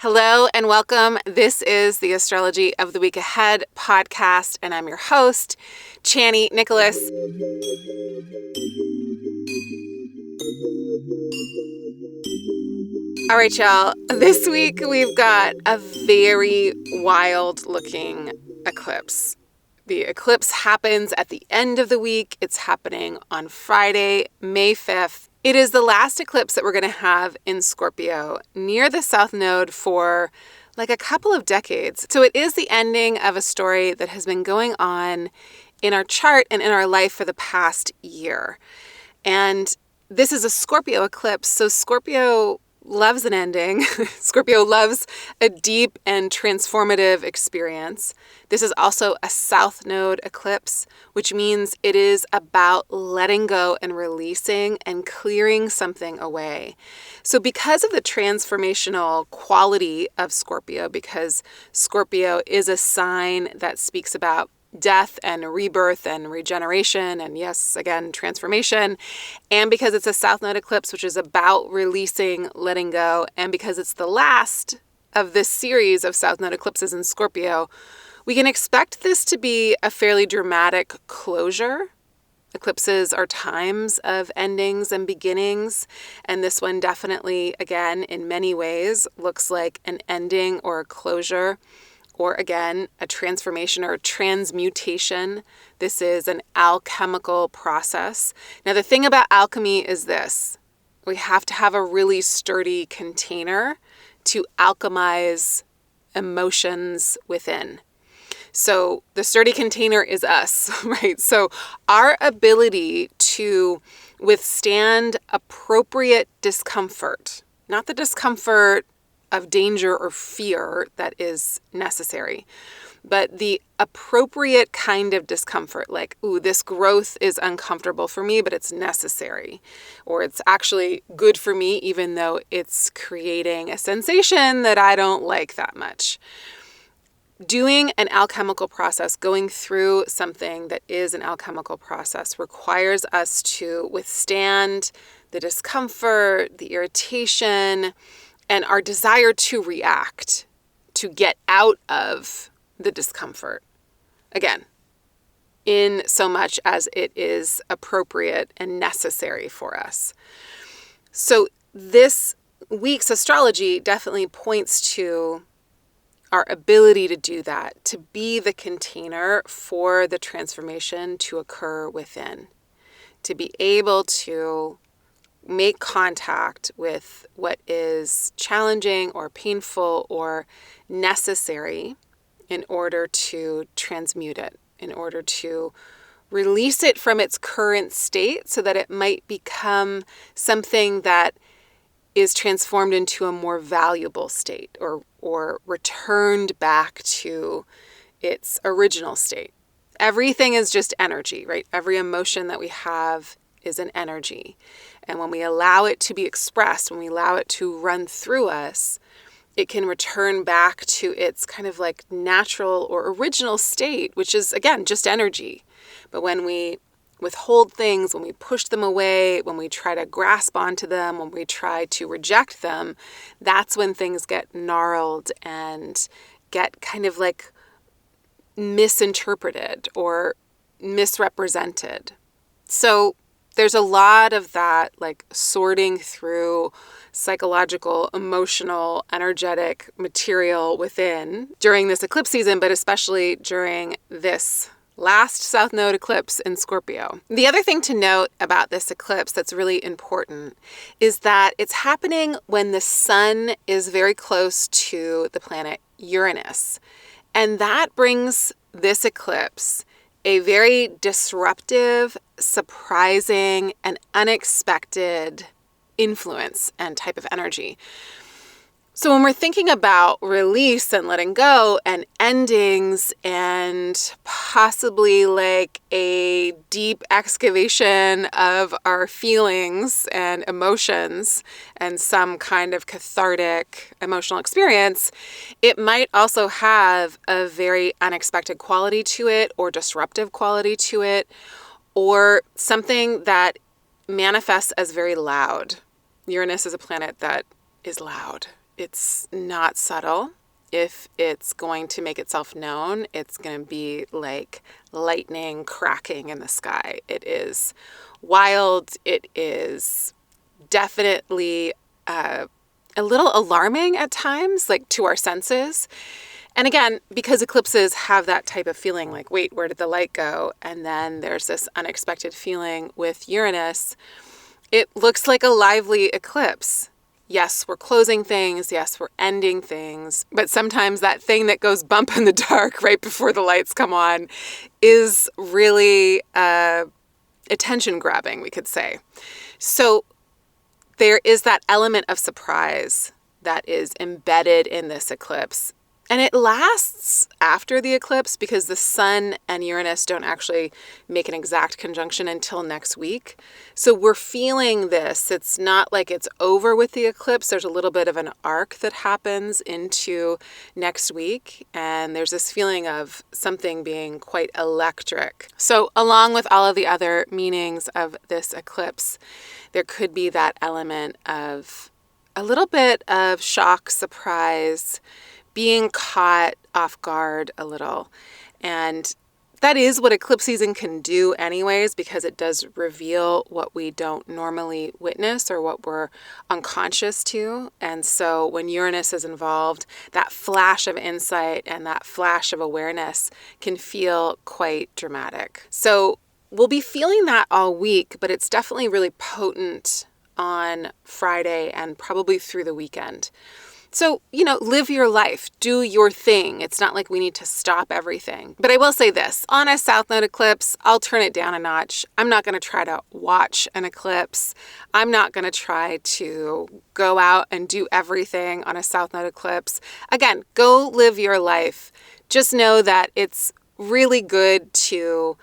Hello and welcome. This is the Astrology of the Week Ahead podcast, and I'm your host, Chani Nicholas. All right, y'all. This week we've got a very wild-looking eclipse. The eclipse happens at the end of the week. It's happening on Friday, May 5th. It is the last eclipse that we're going to have in Scorpio near the South Node for like a couple of decades. So it is the ending of a story that has been going on in our chart and in our life for the past year. And this is a Scorpio eclipse. So Scorpio loves an ending. Scorpio loves a deep and transformative experience. This is also a South Node eclipse, which means it is about letting go and releasing and clearing something away. So because of the transformational quality of Scorpio, because Scorpio is a sign that speaks about death and rebirth and regeneration and, yes, again, transformation, and because it's a South Node eclipse, which is about releasing, letting go, and because it's the last of this series of South Node eclipses in Scorpio, we can expect this to be a fairly dramatic closure. Eclipses are times of endings and beginnings, and this one definitely, again, in many ways, looks like an ending or a closure, or again, a transformation or a transmutation. This is an alchemical process. Now, the thing about alchemy is this: we have to have a really sturdy container to alchemize emotions within. So the sturdy container is us, right? So our ability to withstand appropriate discomfort, not the discomfort of danger or fear that is necessary, but the appropriate kind of discomfort, like, ooh, this growth is uncomfortable for me, but it's necessary, or it's actually good for me, even though it's creating a sensation that I don't like that much. Doing an alchemical process, going through something that is an alchemical process, requires us to withstand the discomfort, the irritation, and our desire to react, to get out of the discomfort. Again, in so much as it is appropriate and necessary for us. So this week's astrology definitely points to our ability to do that, to be the container for the transformation to occur within, to be able to make contact with what is challenging or painful or necessary in order to transmute it, in order to release it from its current state so that it might become something that is transformed into a more valuable state or returned back to its original state. Everything is just energy, right? Every emotion that we have is an energy. And when we allow it to be expressed, when we allow it to run through us, it can return back to its kind of like natural or original state, which is, again, just energy. But when we withhold things, when we push them away, when we try to grasp onto them, when we try to reject them, that's when things get gnarled and get kind of like misinterpreted or misrepresented. So there's a lot of that, like sorting through psychological, emotional, energetic material within during this eclipse season, but especially during this last South Node eclipse in Scorpio. The other thing to note about this eclipse that's really important is that it's happening when the sun is very close to the planet Uranus. And that brings this eclipse a very disruptive, surprising, and unexpected influence and type of energy. So when we're thinking about release and letting go and endings and possibly like a deep excavation of our feelings and emotions and some kind of cathartic emotional experience, it might also have a very unexpected quality to it or disruptive quality to it, or something that manifests as very loud. Uranus is a planet that is loud. it's not subtle. If it's going to make itself known, it's going to be like lightning cracking in the sky. It is wild. It is definitely a little alarming at times, like to our senses. And again, because eclipses have that type of feeling like, wait, where did the light go? And then there's this unexpected feeling with Uranus. It looks like a lively eclipse. Yes, we're closing things. Yes, we're ending things. But sometimes that thing that goes bump in the dark right before the lights come on is really attention grabbing, we could say. So there is that element of surprise that is embedded in this eclipse. And it lasts after the eclipse because the Sun and Uranus don't actually make an exact conjunction until next week. So we're feeling this. It's not like it's over with the eclipse. There's a little bit of an arc that happens into next week. And there's this feeling of something being quite electric. So along with all of the other meanings of this eclipse, there could be that element of a little bit of shock, surprise, being caught off guard a little. And that is what eclipse season can do anyways, because it does reveal what we don't normally witness or what we're unconscious to. And so when Uranus is involved, that flash of insight and that flash of awareness can feel quite dramatic. So we'll be feeling that all week, but it's definitely really potent on Friday and probably through the weekend. So, live your life, do your thing. It's not like we need to stop everything. But I will say this, on a South Node eclipse, I'll turn it down a notch. I'm not going to try to watch an eclipse. I'm not going to try to go out and do everything on a South Node eclipse. Again, go live your life. Just know that it's really good to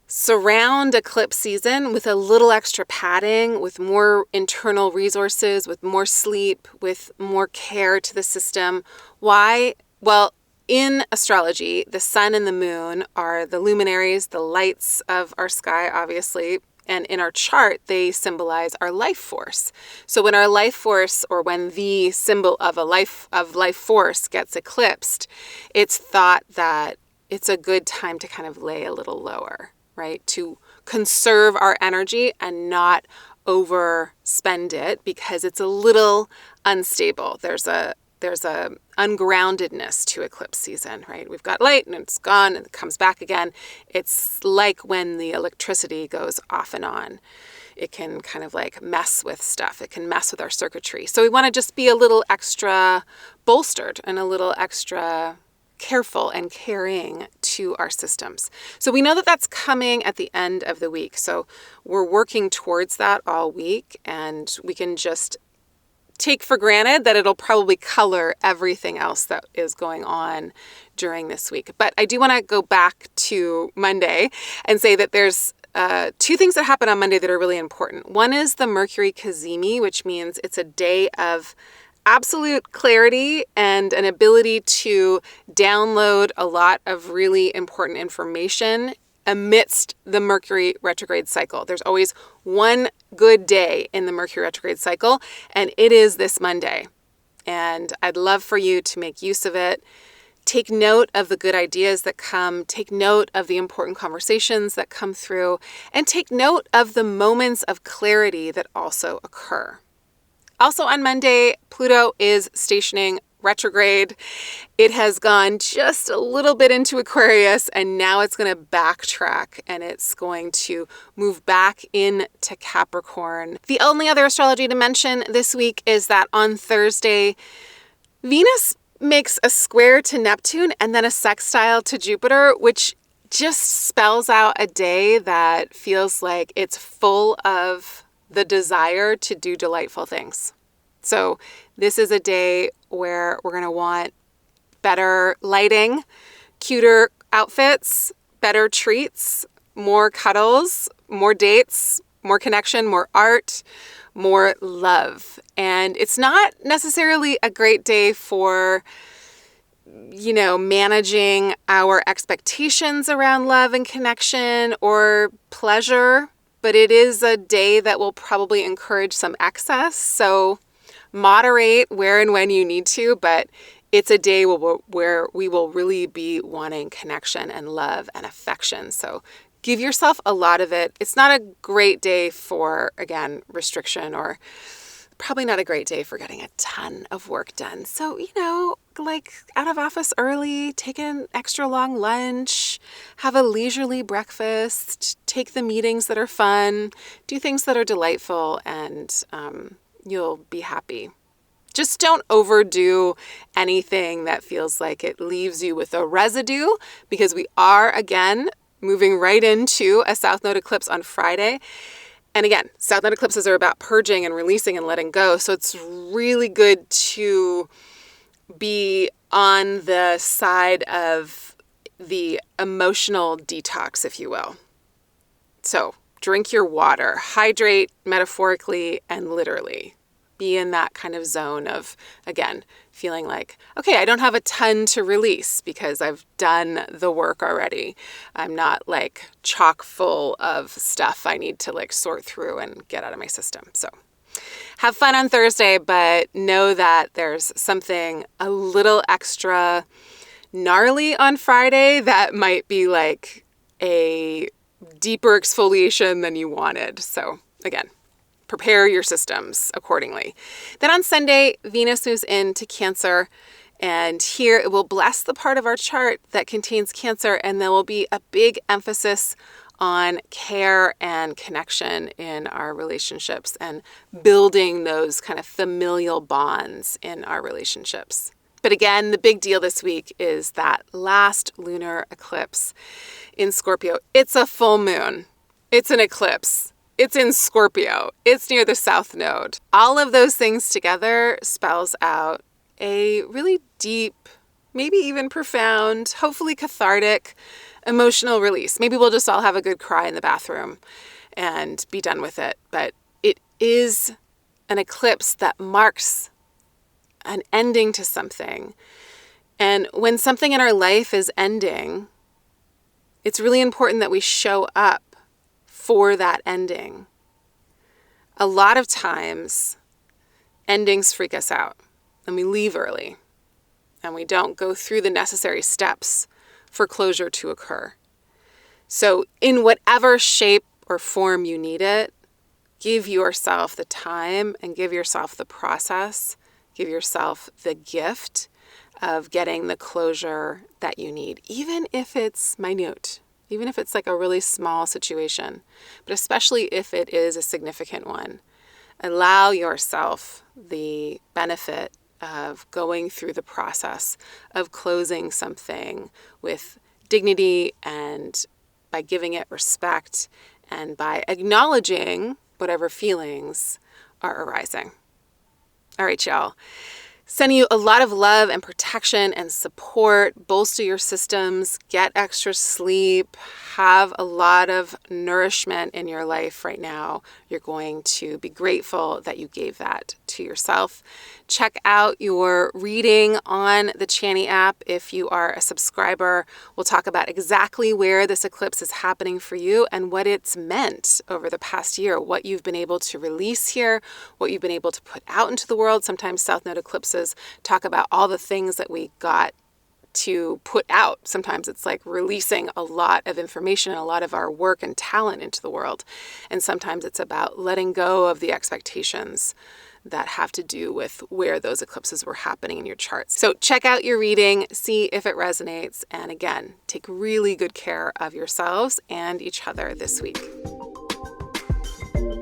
surround eclipse season with a little extra padding, with more internal resources, with more sleep, with more care to the system. Why? Well, in astrology, the sun and the moon are the luminaries, the lights of our sky, obviously. And in our chart, they symbolize our life force. So when our life force, or when the symbol of life force gets eclipsed, it's thought that it's a good time to kind of lay a little lower, right? To conserve our energy and not overspend it because it's a little unstable. There's a ungroundedness to eclipse season, right? We've got light and it's gone and it comes back again. It's like when the electricity goes off and on. It can kind of like mess with stuff. It can mess with our circuitry. So we want to just be a little extra bolstered and a little extra careful and caring to our systems. So we know that that's coming at the end of the week. So we're working towards that all week, and we can just take for granted that it'll probably color everything else that is going on during this week. But I do want to go back to Monday and say that there's two things that happen on Monday that are really important. One is the Mercury cazimi, which means it's a day of absolute clarity and an ability to download a lot of really important information amidst the Mercury retrograde cycle. There's always one good day in the Mercury retrograde cycle, and it is this Monday. And I'd love for you to make use of it. Take note of the good ideas that come, take note of the important conversations that come through, and take note of the moments of clarity that also occur. Also on Monday, Pluto is stationing retrograde. It has gone just a little bit into Aquarius, and now it's going to backtrack and it's going to move back into Capricorn. The only other astrology to mention this week is that on Thursday, Venus makes a square to Neptune and then a sextile to Jupiter, which just spells out a day that feels like it's full of the desire to do delightful things. So this is a day where we're going to want better lighting, cuter outfits, better treats, more cuddles, more dates, more connection, more art, more love. And it's not necessarily a great day for, managing our expectations around love and connection or pleasure, but it is a day that will probably encourage some excess. So Moderate where and when you need to, but it's a day where we will really be wanting connection and love and affection. So give yourself a lot of it. It's not a great day for, again, restriction, or probably not a great day for getting a ton of work done. So, like out of office early, take an extra long lunch, have a leisurely breakfast, take the meetings that are fun, do things that are delightful, and you'll be happy. Just don't overdo anything that feels like it leaves you with a residue, because we are, again, moving right into a South Node eclipse on Friday. And again, South Node eclipses are about purging and releasing and letting go. So it's really good to be on the side of the emotional detox, if you will. So drink your water, hydrate metaphorically and literally. Be in that kind of zone of, again, feeling like, okay, I don't have a ton to release because I've done the work already. I'm not like chock full of stuff I need to like sort through and get out of my system. So have fun on Thursday, but know that there's something a little extra gnarly on Friday that might be like a deeper exfoliation than you wanted. So again, prepare your systems accordingly. Then on Sunday, Venus moves into Cancer, and here it will bless the part of our chart that contains Cancer, and there will be a big emphasis on care and connection in our relationships and building those kind of familial bonds in our relationships. But again, the big deal this week is that last lunar eclipse in Scorpio. It's a full moon. It's an eclipse. It's in Scorpio. It's near the South Node. All of those things together spells out a really deep, maybe even profound, hopefully cathartic, emotional release. Maybe we'll just all have a good cry in the bathroom and be done with it. But it is an eclipse that marks an ending to something. And when something in our life is ending, it's really important that we show up for that ending. A lot of times, endings freak us out and we leave early and we don't go through the necessary steps for closure to occur. So in whatever shape or form you need it, give yourself the time and give yourself the process, give yourself the gift of getting the closure that you need, even if it's minute. Even if it's like a really small situation, but especially if it is a significant one, allow yourself the benefit of going through the process of closing something with dignity and by giving it respect and by acknowledging whatever feelings are arising. All right, y'all. Sending you a lot of love and protection and support. Bolster your systems, get extra sleep, have a lot of nourishment in your life right now. You're going to be grateful that you gave that to yourself. Check out your reading on the Chani app if you are a subscriber. We'll talk about exactly where this eclipse is happening for you and what it's meant over the past year, what you've been able to release here, what you've been able to put out into the world. Sometimes South Node eclipses talk about all the things that we got to put out. Sometimes it's like releasing a lot of information, a lot of our work and talent into the world. And sometimes it's about letting go of the expectations that have to do with where those eclipses were happening in your charts. So check out your reading, see if it resonates, and again, take really good care of yourselves and each other this week.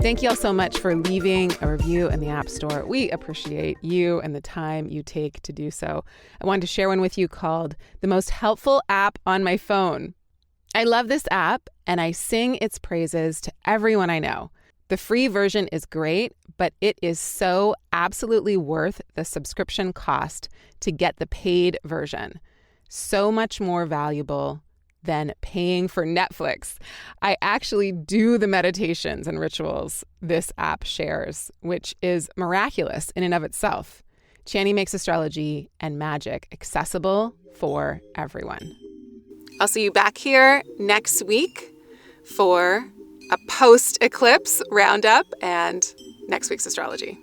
Thank you all so much for leaving a review in the App Store. We appreciate you and the time you take to do so. I wanted to share one with you called The Most Helpful App on My Phone. I love this app and I sing its praises to everyone I know. The free version is great, but it is so absolutely worth the subscription cost to get the paid version. So much more valuable than paying for Netflix. I actually do the meditations and rituals this app shares, which is miraculous in and of itself. Chani makes astrology and magic accessible for everyone. I'll see you back here next week for a post-eclipse roundup and next week's astrology.